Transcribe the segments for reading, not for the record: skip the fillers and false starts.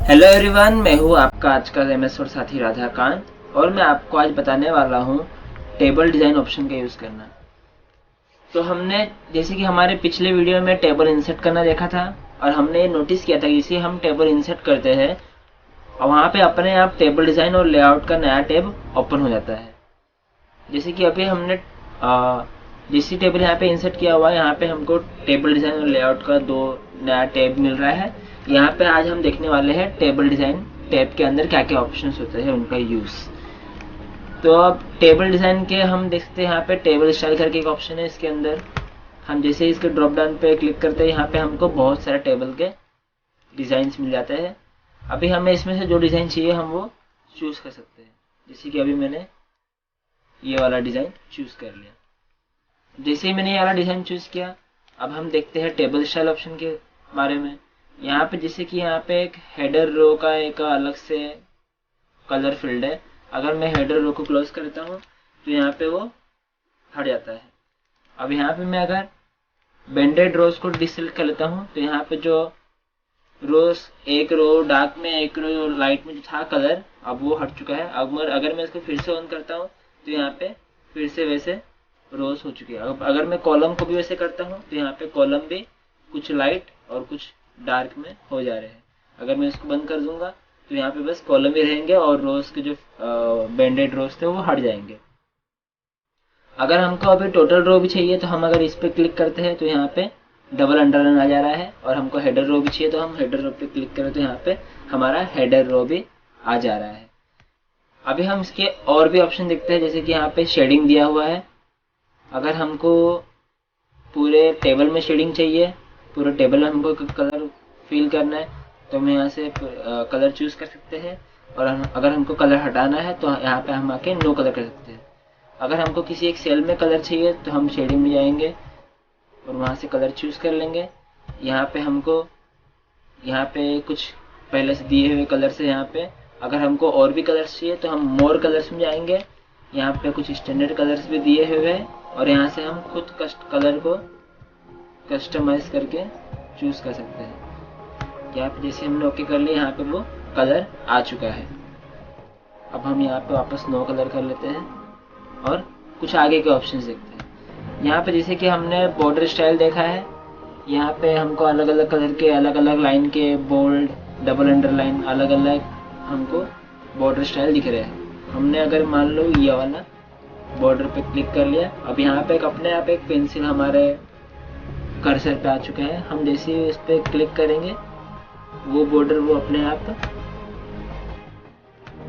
Hello everyone, मैं हूँ आपका आज का एमएस और साथी राधाकांत और मैं आपको आज बताने वाला हूँ टेबल डिज़ाइन ऑप्शन का यूज़ करना। तो हमने जैसे कि हमारे पिछले वीडियो में टेबल इंसर्ट करना देखा था और हमने नोटिस किया था कि इसे हम टेबल इंसर्ट करते हैं और वहाँ पे अपने आप टेबल डिज़ाइन और लेआउट का नया टैब ओपन हो जाता है। जैसे कि अभी हमने जिस टेबल यहाँ पे इंसर्ट किया हुआ है, यहाँ पे हमको टेबल डिज़ाइन और लेआउट का दो नया टैब मिल रहा है। यहाँ पे आज हम देखने वाले हैं टेबल डिज़ाइन टैब के अंदर क्या क्या ऑप्शंस होते हैं, उनका यूज़। तो अब टेबल डिज़ाइन के हम देखते हैं, यहाँ पे टेबल स्टाइल करके एक ऑप्शन है। इसके अंदर हम जैसे ही इसके ड्रॉप डाउन पे क्लिक करते हैं, यहाँ पे हमको बहुत सारे टेबल के डिज़ाइंस मिल जाते हैं। अभी हमें इसमें से जो डिज़ाइन चाहिए हम वो चूज़ कर सकते हैं। जैसे कि अभी मैंने ये वाला डिज़ाइन चूज़ कर लिया। जैसे ही मैंने ये वाला डिज़ाइन चूज़ किया, अब हम देखते हैं टेबल स्टाइल ऑप्शन के बारे में। यहाँ पे जैसे कि यहाँ पे एक हेडर रो का एक अलग से कलर फील्ड है। अगर मैं हेडर रो को क्लोज करता हूँ तो यहाँ पे वो हट जाता है। अब यहाँ पे मैं अगर बेंडेड रोज को डिसेलेक्ट कर लेता हूँ तो यहाँ पे जो रोज, एक रो डार्क में एक रो लाइट में जो था कलर, अब वो हट चुका है। अब अगर मैं इसको फिर से ऑन करता हूँ तो यहाँ पे फिर से वैसे रोज हो चुकी है। अब अगर मैं कॉलम को भी वैसे करता हूँ तो यहाँ पे कॉलम भी कुछ लाइट और कुछ डार्क में हो जा रहे हैं। अगर मैं इसको बंद कर दूंगा तो यहाँ पे बस कॉलम ही रहेंगे और रोज के जो बेंडेड रोज थे वो हट जाएंगे। अगर हमको अभी टोटल रो भी चाहिए तो हम अगर इस पे क्लिक करते हैं तो यहाँ पे डबल अंडरलाइन आ जा रहा है, और हमको हेडर रो भी चाहिए तो हम हेडर रो पे क्लिक करें तो यहाँ पे हमारा हेडर रो भी आ जा रहा है। अभी हम इसके और भी ऑप्शन देखते हैं, जैसे कि यहाँ पे शेडिंग दिया हुआ है। अगर हमको पूरे टेबल में शेडिंग चाहिए, पूरे टेबल में हमको कलर फिल करना है तो हम यहाँ से कलर चूज कर सकते हैं। और अगर हमको कलर हटाना है तो यहाँ पे हम आके नो कलर कर सकते हैं। अगर हमको किसी एक सेल में कलर चाहिए तो हम शेडिंग में जाएंगे और वहाँ से कलर चूज कर लेंगे। यहाँ पे हमको यहाँ पे कुछ पहले से दिए हुए कलर से यहाँ पे अगर हमको और भी कलर्स चाहिए तो हम मोर कलर्स में जाएंगे। यहाँ पे कुछ स्टैंडर्ड कलर्स भी दिए हुए हैं और यहाँ से हम खुद कलर को कस्टमाइज करके चूज कर सकते हैं। यहाँ पे जैसे हमने ओके कर लिया, यहाँ पे वो कलर आ चुका है। अब हम यहाँ पे वापस नो कलर कर लेते हैं और कुछ आगे के ऑप्शंस देखते हैं। यहाँ पे जैसे कि हमने बॉर्डर स्टाइल देखा है, यहाँ पे हमको अलग अलग कलर के अलग अलग लाइन के बोल्ड, डबल अंडरलाइन, अलग अलग हमको बॉर्डर स्टाइल दिख रहे हैं। हमने अगर मान लो ये वाला बॉर्डर पे क्लिक कर लिया, अब यहाँ पे अपने आप एक पेंसिल हमारे कर्सर पे आ चुका है। हम जैसे ही इस पे क्लिक करेंगे वो बॉर्डर वो अपने आप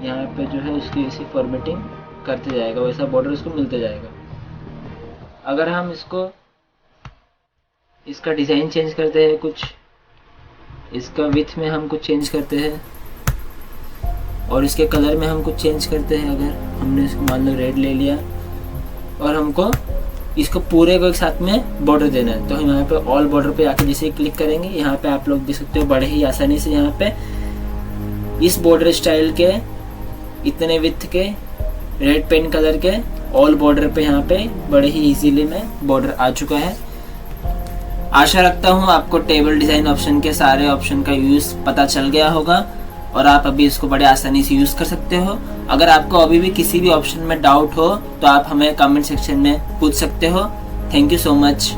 यहाँ पे जो है उसकी ऐसी फॉर्मेटिंग करते जाएगा, वैसा बॉर्डर उसको मिलते जाएगा। अगर हम इसका डिज़ाइन चेंज करते हैं, कुछ इसका विड्थ में हम कुछ चेंज करते हैं और इसके कलर में हम कुछ चेंज करते हैं। अगर हमने इसको मान लो रेड ले लिया और हमको इसको पूरे को एक साथ में बॉर्डर देना है तो हम यहाँ पे ऑल बॉर्डर पे आके जैसे क्लिक करेंगे, यहाँ पे आप लोग देख सकते हो बड़े ही आसानी से यहाँ पे इस बॉर्डर स्टाइल के इतने विड्थ के रेड पेन कलर के ऑल बॉर्डर पे यहाँ पे बड़े ही इजीली में बॉर्डर आ चुका है। आशा रखता हूँ आपको टेबल डिज़ाइन ऑप्शन के सारे ऑप्शन का यूज़ पता चल गया होगा और आप अभी इसको बड़े आसानी से यूज़ कर सकते हो। अगर आपको अभी भी किसी भी ऑप्शन में डाउट हो तो आप हमें कमेंट सेक्शन में पूछ सकते हो। Thank you so much.